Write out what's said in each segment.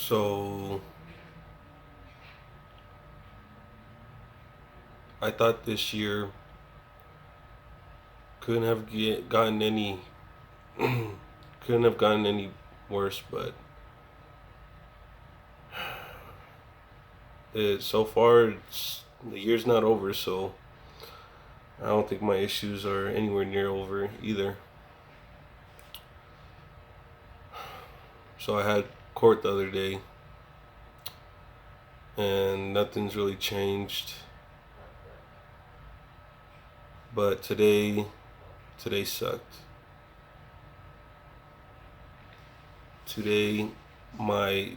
So I thought this year couldn't have gotten any couldn't have gotten any worse, but so far the year's not over, so I don't think my issues are anywhere near over either. So I had court the other day, and nothing's really changed. But today sucked. Today, my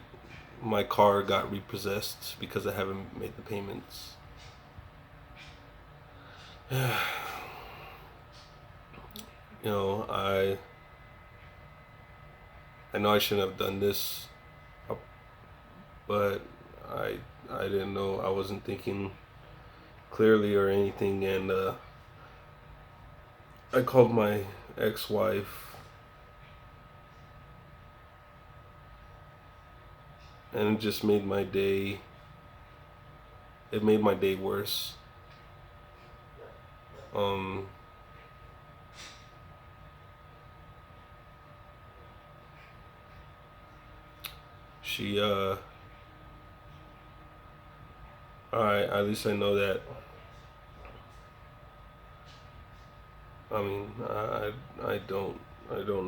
my car got repossessed because I haven't made the payments. You know, I know I shouldn't have done this, but I I didn't know. I wasn't thinking clearly or anything, and I called my ex-wife, and it just made my day. It made my day worse. Um, she I at least I know that. I mean, I don't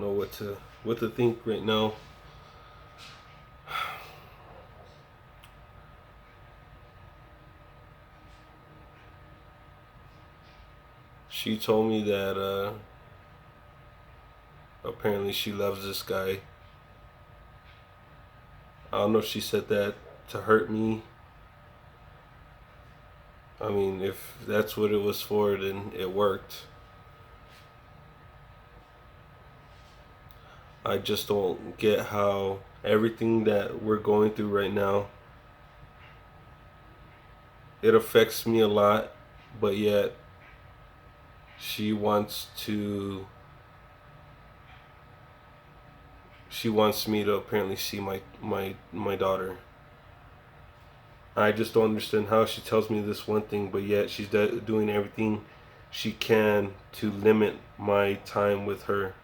know what to think right now. She told me that apparently she loves this guy. I don't know if she said that to hurt me. I mean, if that's what it was for, then it worked. I just don't get how everything that we're going through right now, it affects me a lot, but yet she wants to she wants me to apparently see my daughter. I just don't understand how she tells me this one thing, but yet she's doing everything she can to limit my time with her.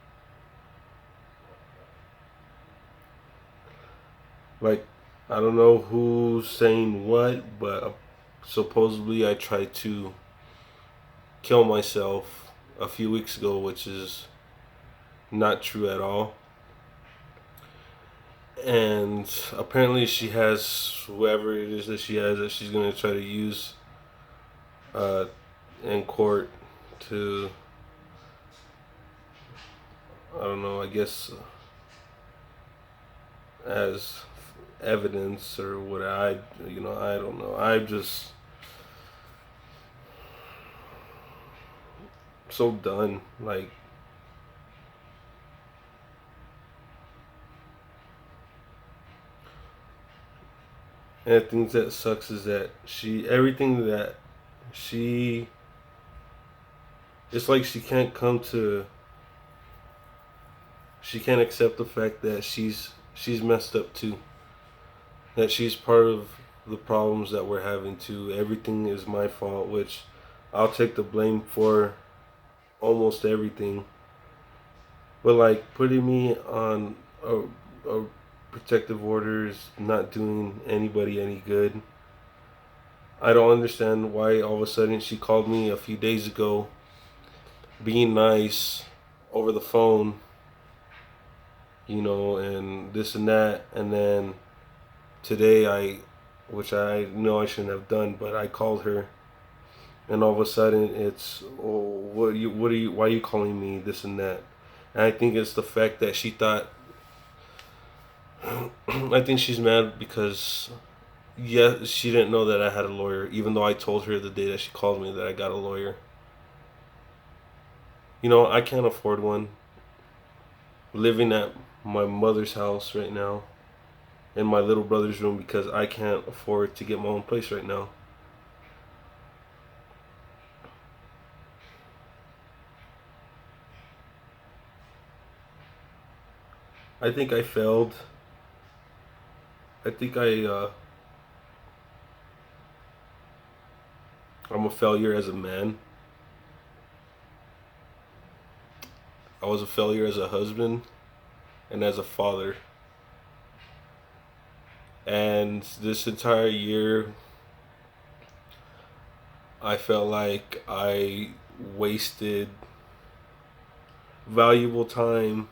Like, I don't know who's saying what, but supposedly I tried to kill myself a few weeks ago, which is not true at all. And apparently she has whoever it is that she has that she's going to try to use uh, in court to, I don't know, I guess as evidence or what. I don't know. I'm just so done. Like, and the things that sucks is that everything that she, it's like she can't accept the fact that she's messed up too. That she's part of the problems that we're having too. Everything is my fault, which I'll take the blame for almost everything. But like putting me on a protective orders, not doing anybody any good. I don't understand why all of a sudden she called me a few days ago, being nice over the phone, and this and that, and then today which I know I shouldn't have done, but I called her, and all of a sudden it's, oh, why are you calling me this and that, and I think it's the fact that she thought, I think she's mad because yeah, she didn't know that I had a lawyer, even though I told her the day that she called me that I got a lawyer. I can't afford one. Living at my mother's house right now in my little brother's room because I can't afford to get my own place right now. I think I failed I think I'm a failure as a man. I was a failure as a husband and as a father. And this entire year, I felt like I wasted valuable time.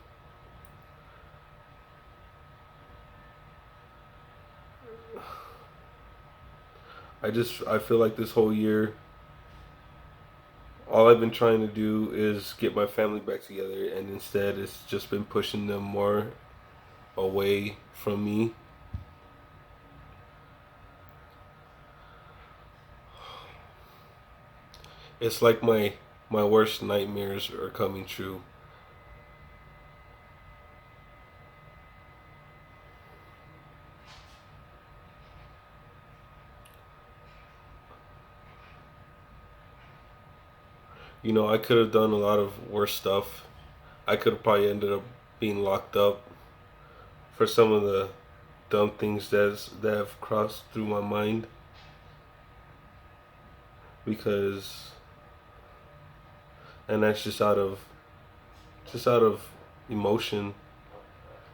I feel like this whole year, all I've been trying to do is get my family back together, and instead, it's just been pushing them more away from me. It's like my worst nightmares are coming true. You know, I could have done a lot of worse stuff. I could have probably ended up being locked up for some of the dumb things that have crossed through my mind, because, and that's just out of emotion,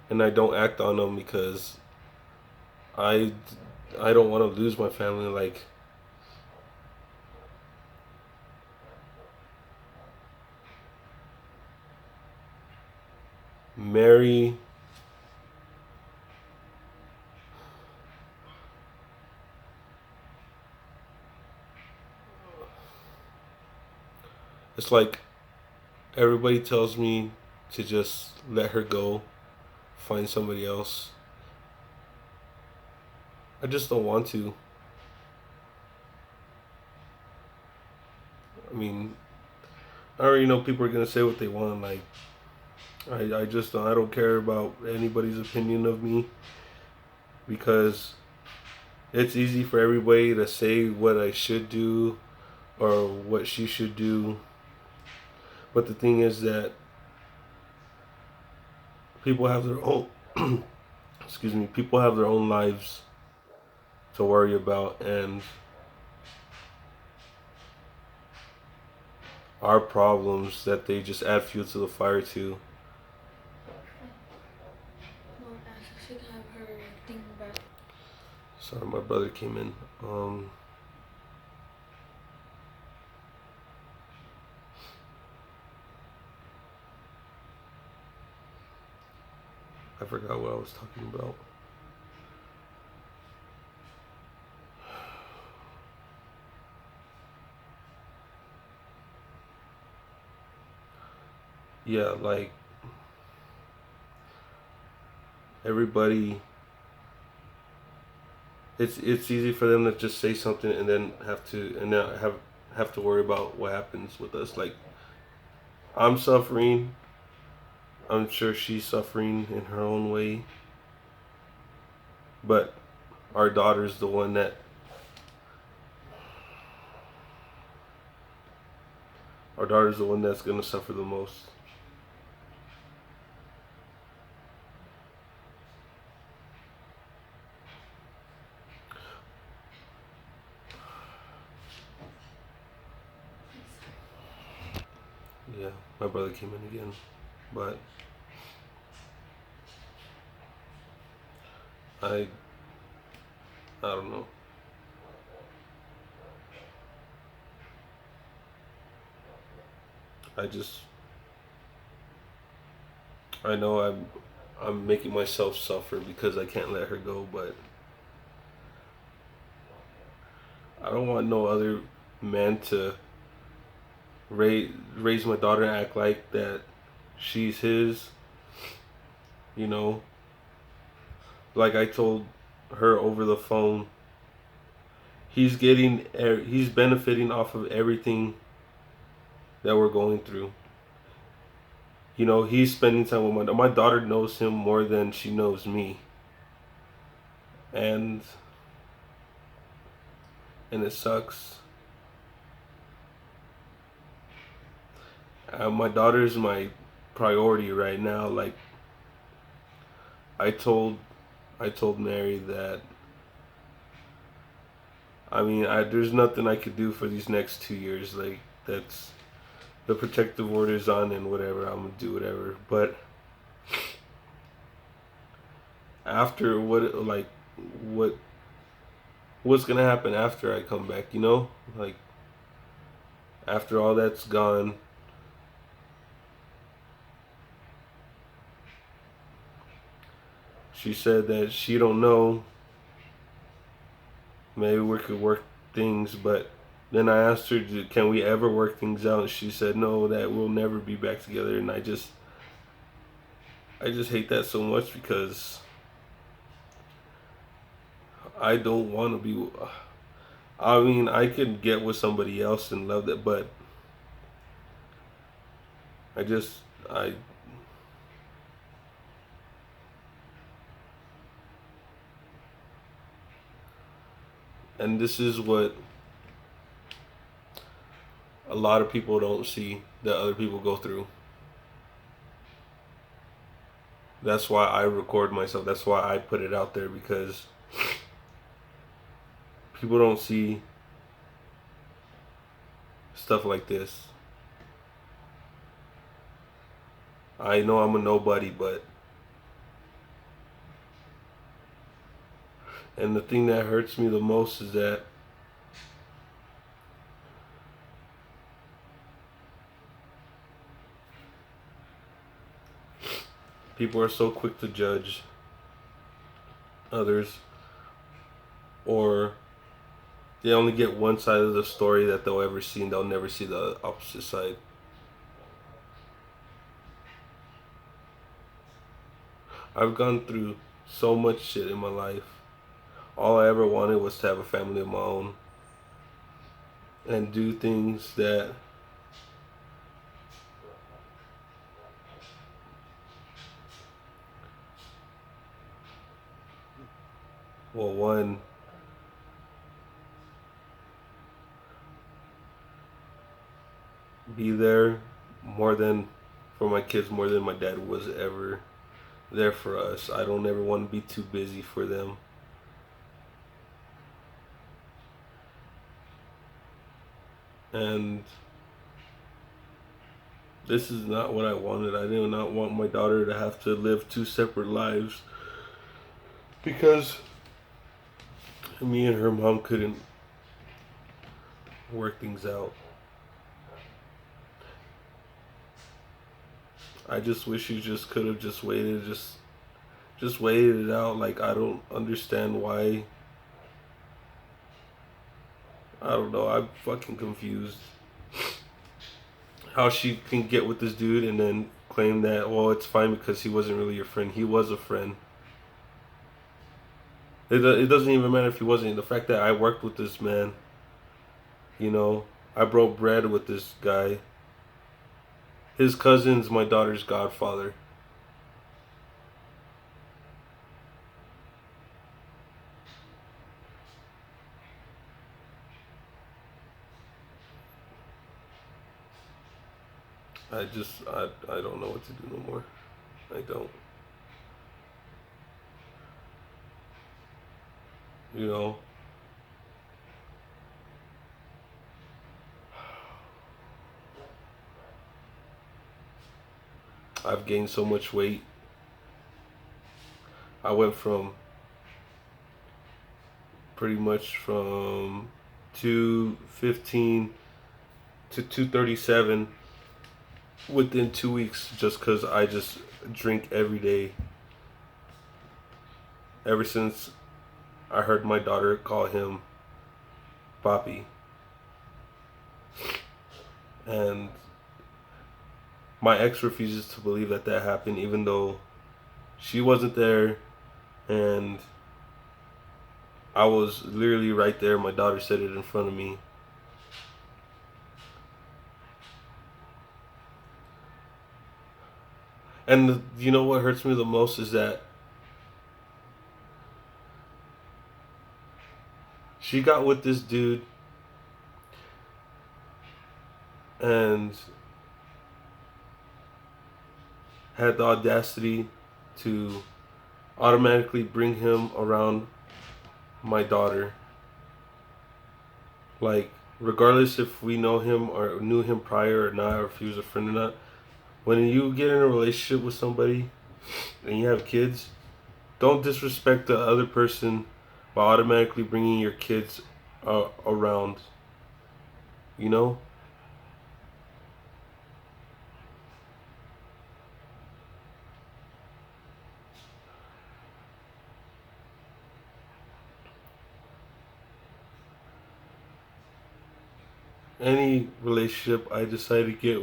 and I don't act on them because I I don't want to lose my family. Like, Mary, it's like everybody tells me to just let her go, find somebody else. I just don't want to. I mean, I already know people are gonna say what they want. Like, I just I don't care about anybody's opinion of me, because it's easy for everybody to say what I should do or what she should do. But the thing is that people have their own excuse me, people have their own lives to worry about, and our problems that they just add fuel to the fire to. Sorry, my brother came in. I forgot what I was talking about. Yeah, like, everybody, it's easy for them to just say something and then have to worry about what happens with us. Like, I'm suffering. I'm sure she's suffering in her own way, but our daughter's the one that our daughter's the one that's gonna suffer the most. Yeah, my brother came in again, but I I don't know. I just I know I'm making myself suffer because I can't let her go, but I don't want no other man to raise my daughter and act like that she's his. You know, like I told her over the phone, he's benefiting off of everything that we're going through. You know, he's spending time with my daughter knows him more than she knows me, and it sucks. My daughter's my priority right now. Like, I told I told Mary that, I mean, there's nothing I could do for these next 2 years. Like, that's the protective order's on and whatever. I'm gonna do whatever. But after what what's gonna happen after I come back? You know, like after all that's gone, she said that she don't know. Maybe we could work things, but then I asked her, "Can we ever work things out?" And she said, "No, that we'll never be back together." And I just hate that so much because I don't want to be. I mean, I could get with somebody else and love that, but I just I and this is what a lot of people don't see that other people go through. That's why I record myself. That's why I put it out there, because people don't see stuff like this. I know I'm a nobody, but and the thing that hurts me the most is that people are so quick to judge others, or they only get one side of the story that they'll ever see, and they'll never see the opposite side. I've gone through so much shit in my life. All I ever wanted was to have a family of my own and do things that, well, one, be there more than for my kids, more than my dad was ever there for us. I don't ever want to be too busy for them. And this is not what I wanted. I did not want my daughter to have to live two separate lives because me and her mom couldn't work things out. I just wish you just could have just waited, just waited it out. Like, I don't understand why. I don't know. I'm fucking confused. How she can get with this dude and then claim that, well, it's fine because he wasn't really your friend. He was a friend. It doesn't even matter if he wasn't. The fact that I worked with this man, you know, I broke bread with this guy. His cousin's my daughter's godfather. I don't know what to do no more. I don't. You know, I've gained so much weight. I went from pretty much from 215 to 237 within 2 weeks, just because I just drink every day. Ever since I heard my daughter call him Papi. And my ex refuses to believe that that happened, even though she wasn't there and I was literally right there. My daughter said it in front of me. And you know what hurts me the most is that she got with this dude and had the audacity to automatically bring him around my daughter. Like, regardless if we know him or knew him prior or not, or if he was a friend or not, when you get in a relationship with somebody and you have kids, don't disrespect the other person by automatically bringing your kids around. You know? Any relationship I decide to get.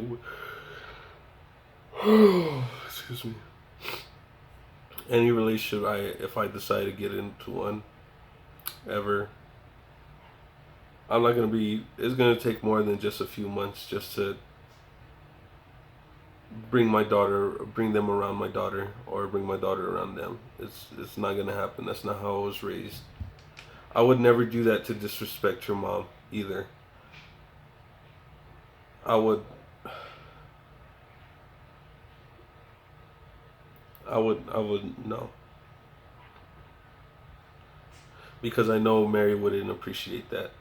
Excuse me. Any relationship if I decide to get into one, ever, I'm not gonna be. It's gonna take more than just a few months just to bring them around my daughter, or bring my daughter around them. It's not gonna happen. That's not how I was raised. I would never do that to disrespect your mom either. I would. I would no, because I know Mary wouldn't appreciate that.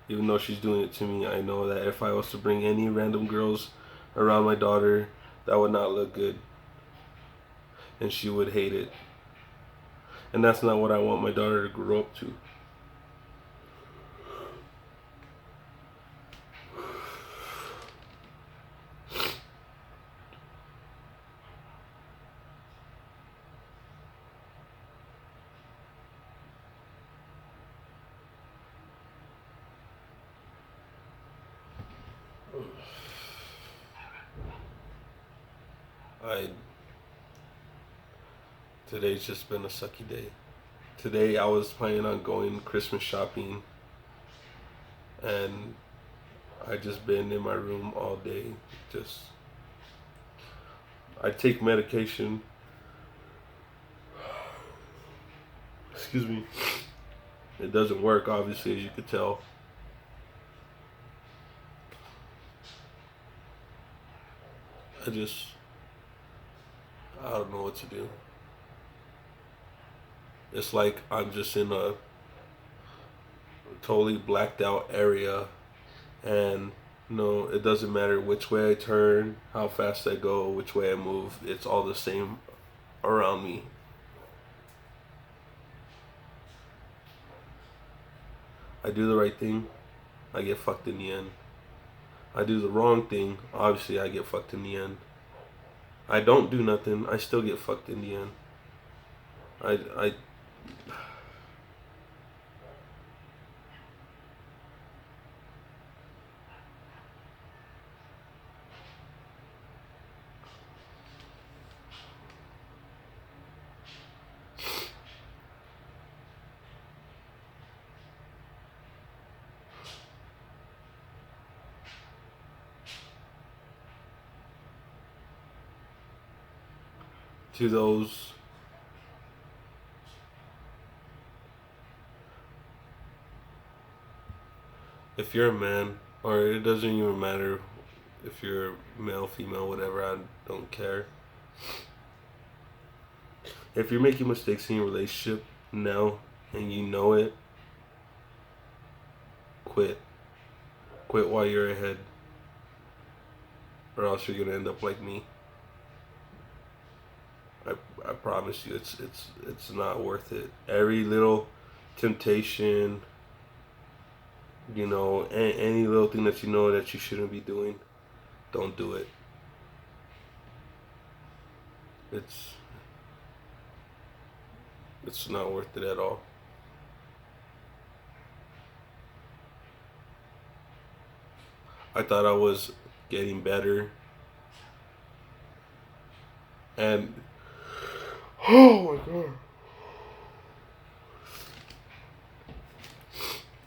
Even though she's doing it to me, I know that if I was to bring any random girls around my daughter, that would not look good, and she would hate it. And that's not what I want my daughter to grow up to. I Today's just been a sucky day. Today I was planning on going Christmas shopping, and I just been in my room all day. Just I take medication. Excuse me. It doesn't work, obviously, as you could tell. I just I don't know what to do. It's like I'm just in a totally blacked out area, and it doesn't matter which way I turn, how fast I go, which way I move. It's all the same around me. I do the right thing, I get fucked in the end. I do the wrong thing, obviously I get fucked in the end. I don't do nothing, I still get fucked in the end. I to those if you're a man, or it doesn't even matter if you're male, female, whatever, I don't care. If you're making mistakes in your relationship now and you know it, quit. Quit while you're ahead, or else you're gonna end up like me. I, I promise you, it's not worth it. Every little temptation, any little thing that you know that you shouldn't be doing, don't do it. It's it's not worth it at all. I thought I was getting better, and oh my god,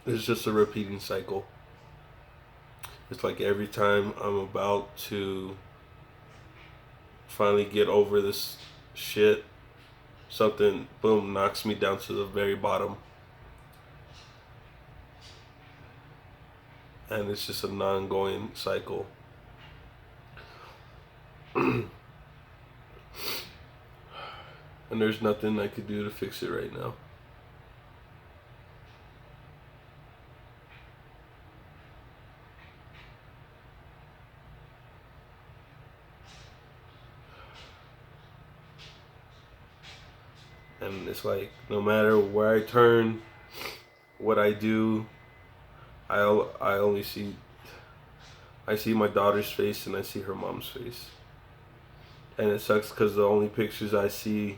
it's just a repeating cycle. It's like every time I'm about to finally get over this shit, something boom knocks me down to the very bottom, and it's just an ongoing cycle. and there's nothing I could do to fix it right now. And it's like no matter where I turn, what I do, I only see I see my daughter's face and I see her mom's face, and it sucks because the only pictures I see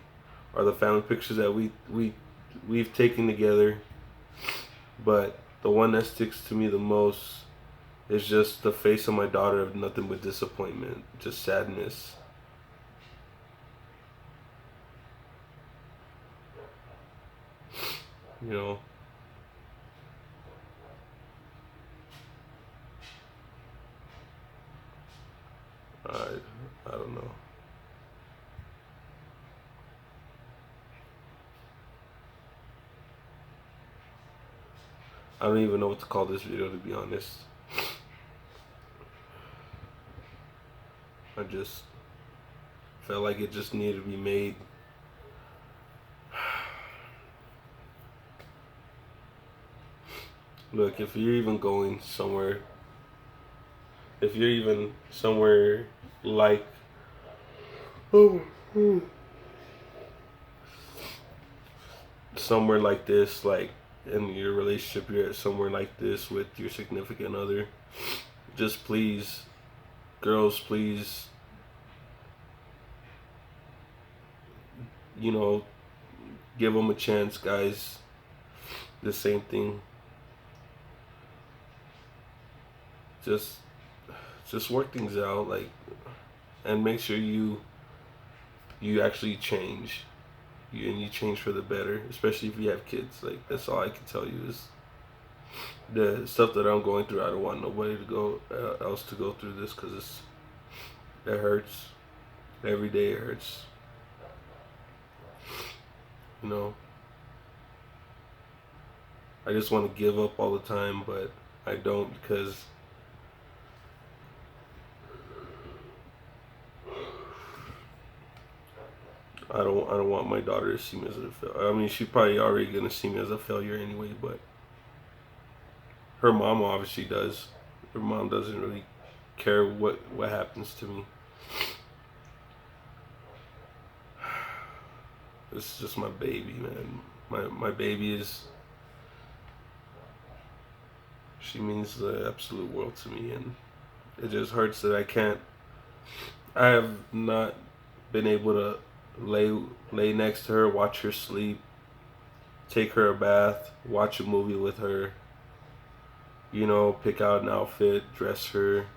are the family pictures that we've taken together. But the one that sticks to me the most is just the face of my daughter of nothing but disappointment, just sadness. You know, I I don't know. I don't even know what to call this video, to be honest. I just felt like it just needed to be made. Look, if you're even going somewhere, if you're even somewhere like, oh, somewhere like this, like in your relationship, you're at somewhere like this with your significant other, just please, girls, please, you know, give them a chance, guys. The same thing. Just, just work things out, like, and make sure you actually change. And you change for the better, especially if you have kids. Like that's all I can tell you is the stuff that I'm going through. I don't want nobody to go else to go through this because it hurts. Every day it hurts. You know, I just want to give up all the time, but I don't because I don't want my daughter to see me as a failure. I mean, she's probably already gonna see me as a failure anyway, but her mom obviously does. Her mom doesn't really care what happens to me. This is just my baby, man. My baby is. She means the absolute world to me, and it just hurts that I can't. I have not been able to lay next to her, watch her sleep, take her a bath, watch a movie with her. You know, pick out an outfit, dress her.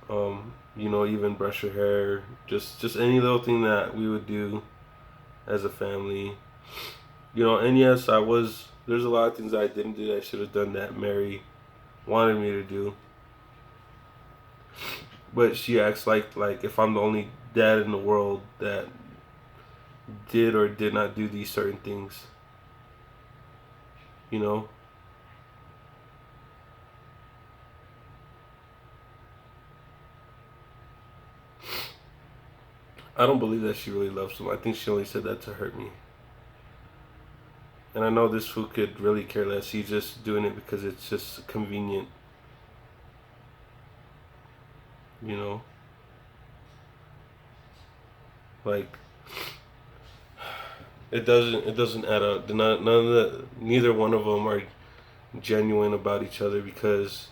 You know, even brush her hair. Just any little thing that we would do as a family. You know, and yes, I was. There's a lot of things I didn't do that I should have done that Mary wanted me to do. But she acts like if I'm the only dad in the world that did or did not do these certain things. You know? I don't believe that she really loves him. I think she only said that to hurt me. And I know this fool could really care less. He's just doing it because it's just convenient. You know? Like it doesn't add up. None of neither one of them are genuine about each other because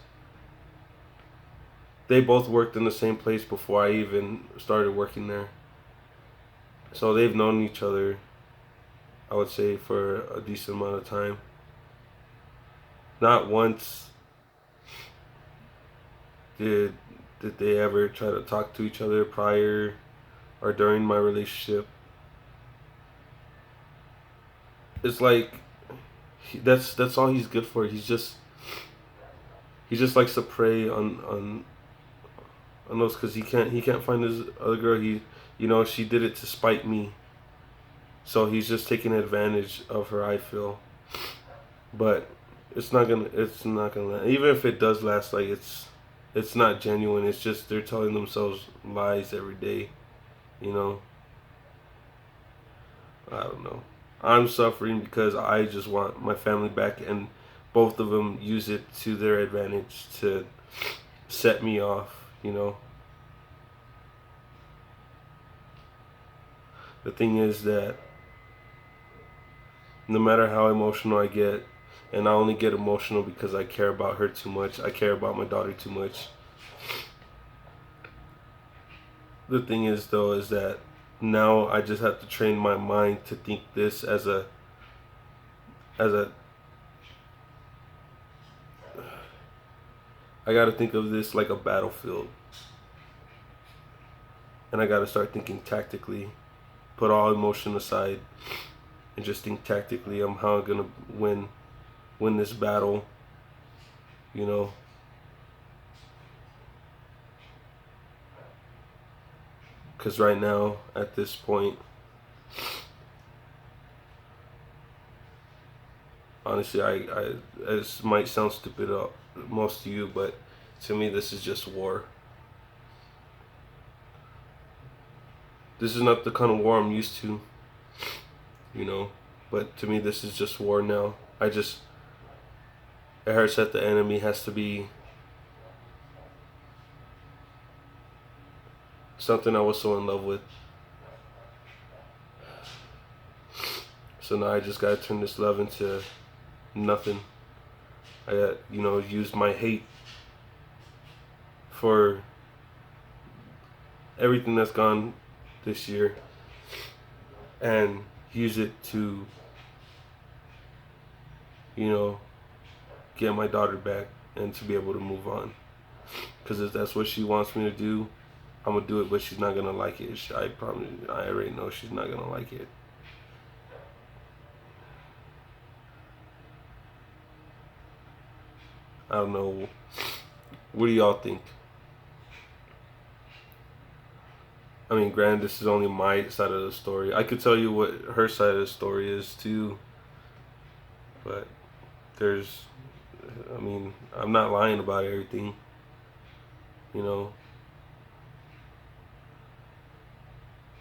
they both worked in the same place before I even started working there. So they've known each other, I would say, for a decent amount of time. Not once did did they ever try to talk to each other prior or during my relationship. It's like that's all he's good for. He just likes to prey on those because he can't find his other girl. You know, she did it to spite me. So he's just taking advantage of her. I feel, but it's not gonna even if it does last. Like it's not genuine. It's just they're telling themselves lies every day. You know. I don't know. I'm suffering because I just want my family back, and both of them use it to their advantage to set me off, you know. The thing is that no matter how emotional I get, and I only get emotional because I care about her too much, I care about my daughter too much. The thing is, though, is that now I just have to train my mind to think this as a I got to think of this like a battlefield, and I got to start thinking tactically, put all emotion aside, and just think tactically. I'm how I'm gonna win this battle, you know. Because right now, at this point, honestly, this might sound stupid to most of you, but to me, this is just war. This is not the kind of war I'm used to, you know. But to me, this is just war now. It hurts that the enemy has to be something I was so in love with. So now I just gotta turn this love into nothing. I got, use my hate for everything that's gone this year and use it to, you know, get my daughter back and to be able to move on. Because if that's what she wants me to do, I'm gonna do it, but she's not gonna like it. I already know she's not gonna like it. I don't know. What do y'all think? I mean, granted, this is only my side of the story. I could tell you what her side of the story is too, but there's, I mean, I'm not lying about everything, you know.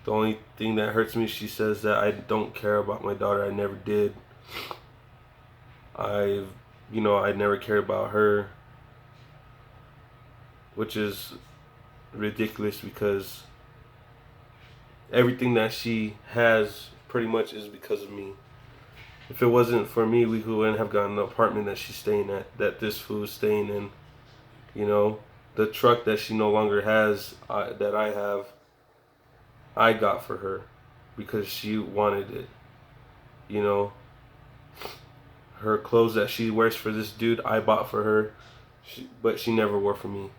The only thing that hurts me, she says that I don't care about my daughter. I never did. I've, I never cared about her, which is ridiculous because everything that she has pretty much is because of me. If it wasn't for me, we wouldn't have gotten the apartment that she's staying at, that this fool's staying in. You know, the truck that she no longer has, that I have, I got for her because she wanted it. You know, her clothes that she wears for this dude, I bought for her, but she never wore for me.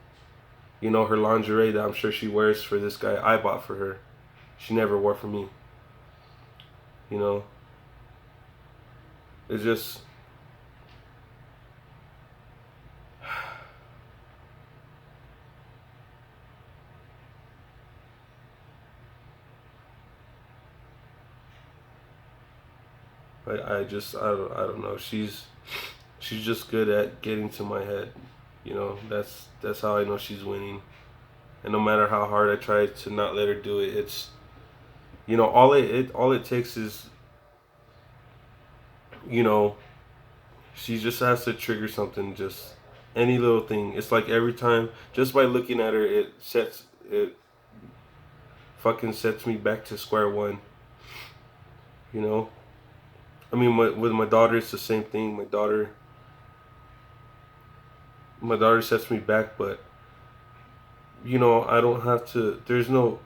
You know, her lingerie that I'm sure she wears for this guy, I bought for her. She never wore for me. You know, it's just, I don't know. She's just good at getting to my head. You know, that's how I know she's winning. And no matter how hard I try to not let her do it, it's, all it takes is, you know, she just has to trigger something, just any little thing. It's like every time, just by looking at her, it fucking sets me back to square one. You know, I mean, with my daughter, it's the same thing. My daughter sets me back, but I don't have to. There's no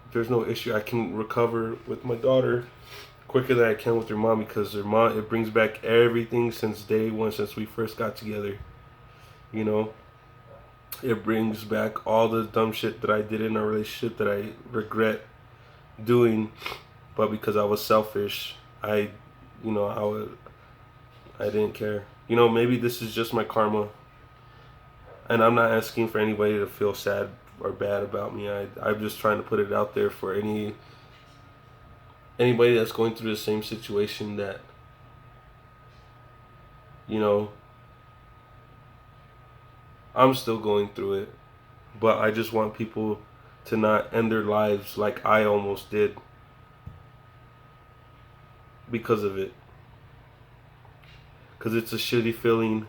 issue. I can recover with my daughter quicker than I can with her mom because her mom, it brings back everything since day one, since we first got together. You know, it brings back all the dumb shit that I did in our relationship that I regret doing, but because I was selfish, you know, I didn't care. Maybe this is just my karma, and I'm not asking for anybody to feel sad or bad about me. I'm just trying to put it out there for anybody that's going through the same situation that, you know, I'm still going through it, but I just want people to not end their lives like I almost did. because of it. Because it's a shitty feeling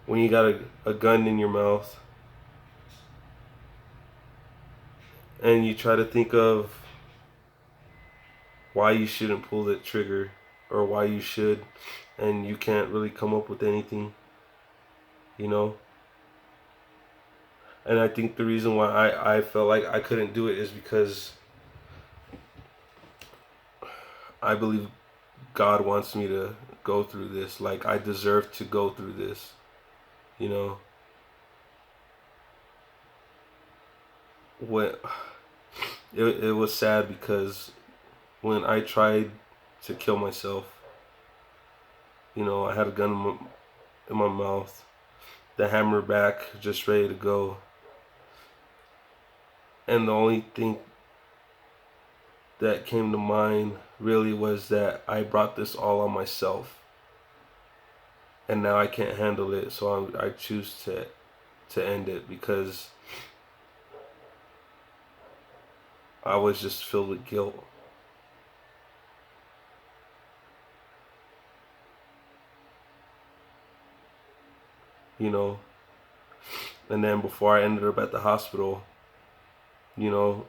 when you got a gun in your mouth and you try to think of why you shouldn't pull that trigger or why you should, and you can't really come up with anything, you know? And I think the reason why I felt like I couldn't do it is because I believe God wants me to go through this. Like, I deserve to go through this, you know? When it was sad because when I tried to kill myself, you know, I had a gun in my mouth, the hammer back, just ready to go. And the only thing that came to mind really was that I brought this all on myself. And now I can't handle it, so I choose to end it because I was just filled with guilt. You know, and then before I ended up at the hospital, you know,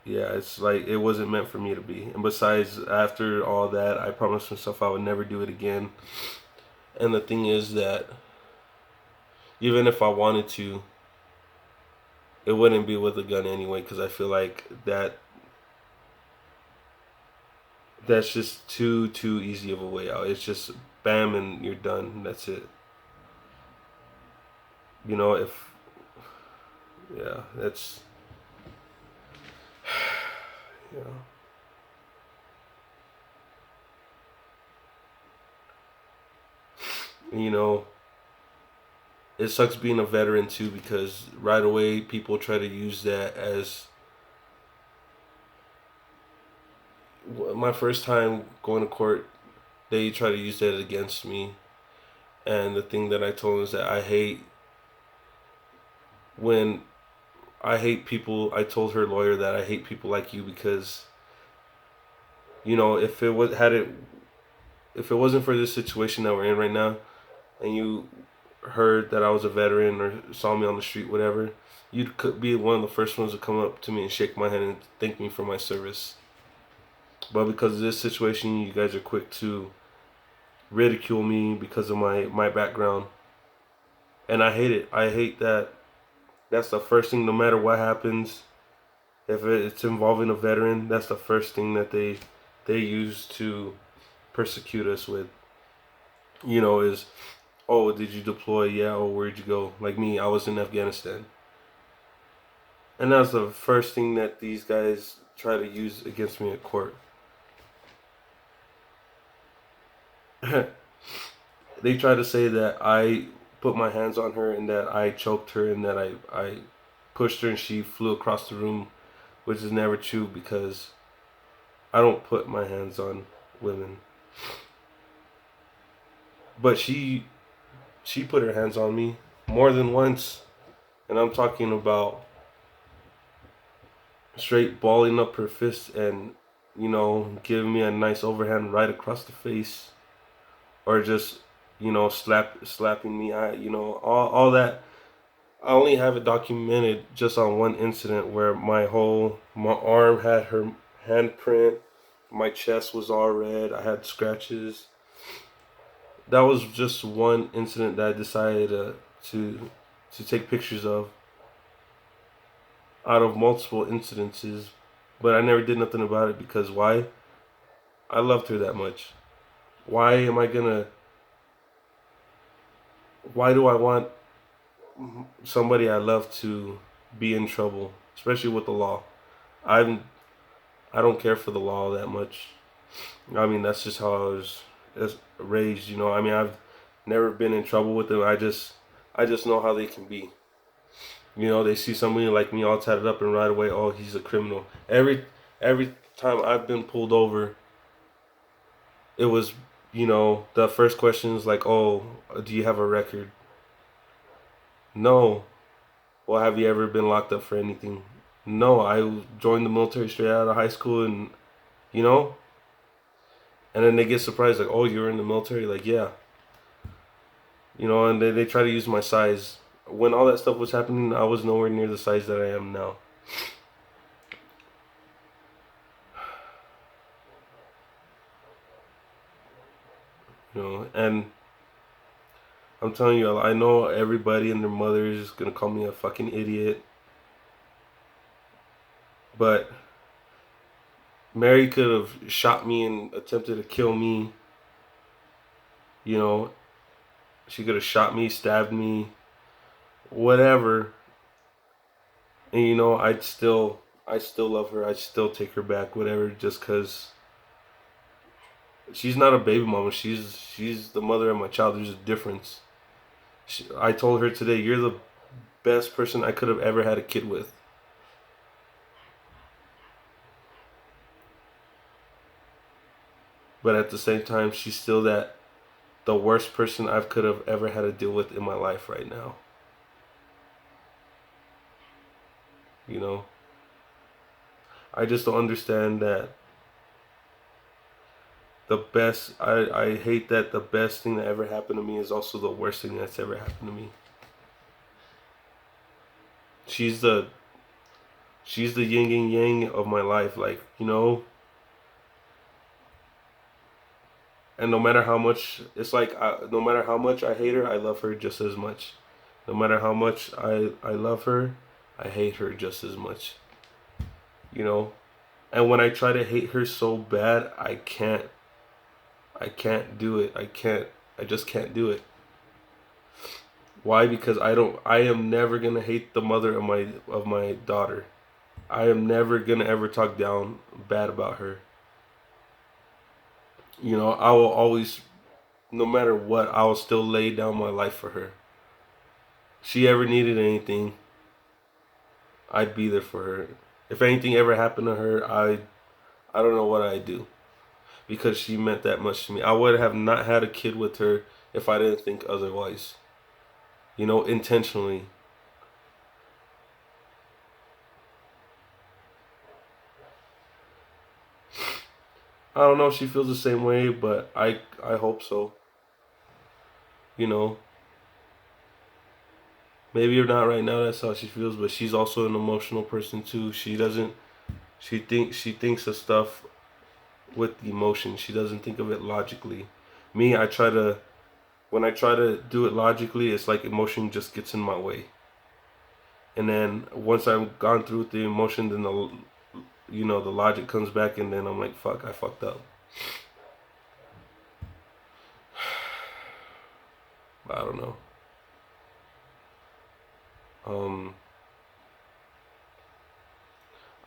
yeah, it's like it wasn't meant for me to be. And besides, after all that, I promised myself I would never do it again. And the thing is that even if I wanted to, it wouldn't be with a gun anyway, because I feel like that's just too easy of a way out. It's just bam and you're done. That's it. You know, if yeah, that's yeah. You know, it sucks being a veteran too because right away people try to use that as my first time going to court. They try to use that against me, and the thing that I told them is that when I hate people. I told her lawyer that I hate people like you because you know if it wasn't for this situation that we're in right now, and you heard that I was a veteran or saw me on the street, whatever, you could be one of the first ones to come up to me and shake my hand and thank me for my service. But because of this situation, you guys are quick to ridicule me because of my background. And I hate it. I hate that that's the first thing, no matter what happens, if it's involving a veteran, that's the first thing that they use to persecute us with. You know, is, oh, did you deploy? Yeah. Oh, where'd you go? Like me, I was in Afghanistan. And that's the first thing that these guys try to use against me at court. They try to say that I put my hands on her and that I choked her and that I pushed her and she flew across the room, which is never true because I don't put my hands on women. But she put her hands on me more than once, and I'm talking about straight balling up her fist and giving me a nice overhand right across the face, or just slapping me. All that. I only have it documented just on one incident where my arm had her handprint, my chest was all red, I had scratches. That was just one incident that I decided to take pictures of out of multiple incidences, but I never did nothing about it because why? I loved her that much. Why am I gonna? Why do I want somebody I love to be in trouble, especially with the law? I'm I don't care for the law that much. I mean, that's just how I was raised. I mean, I've never been in trouble with them. I just know how they can be. They see somebody like me all tatted up and right away, oh, he's a criminal. Every time I've been pulled over, it was, the first question is like, oh, do you have a record? No. Well, have you ever been locked up for anything? No, I joined the military straight out of high school, and you know, and then they get surprised like, oh, you're in the military, like yeah, and they try to use my size. When all that stuff was happening, I was nowhere near the size that I am now. And I'm telling you, I know everybody and their mother is gonna call me a fucking idiot, but Mary could have shot me and attempted to kill me. You know, she could have shot me, stabbed me, whatever. And I still love her. I'd still take her back, whatever, just because she's not a baby mama. She's the mother of my child. There's a difference. I told her today, you're the best person I could have ever had a kid with. But at the same time, she's still the worst person I could have ever had to deal with in my life right now. You know, I just don't understand that I hate that the best thing that ever happened to me is also the worst thing that's ever happened to me. She's the she's the yin and yang of my life, like, and no matter how much it's like no matter how much I hate her, I love her just as much. No matter how much I love her, I hate her just as much. You know? And when I try to hate her so bad, I can't do it. I just can't do it. Why? Because I am never going to hate the mother of my daughter. I am never going to ever talk down bad about her. I will always, no matter what, I will still lay down my life for her. She ever needed anything, I'd be there for her. If anything ever happened to her, I don't know what I'd do, because she meant that much to me. I would have not had a kid with her if I didn't think otherwise. Intentionally. I don't know if she feels the same way, but I hope so. You know, maybe or not right now. That's how she feels, but she's also an emotional person too. She doesn't. She thinks of stuff with emotion. She doesn't think of it logically. Me, I try to. When I try to do it logically, it's like emotion just gets in my way. And then once I've gone through with the emotion, then the logic comes back, and then I'm like, fuck, I fucked up. I don't know. Um,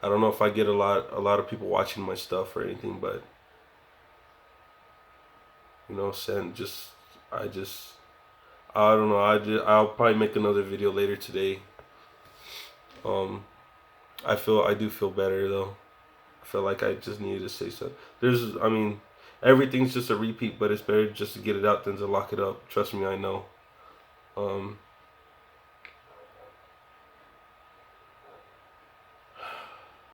I don't know if I get a lot of people watching my stuff or anything, but send just I just I don't know. I'll probably make another video later today. Um, I do feel better though. I feel like I just needed to say something. I mean, everything's just a repeat, but it's better just to get it out than to lock it up. Trust me, I know. Um,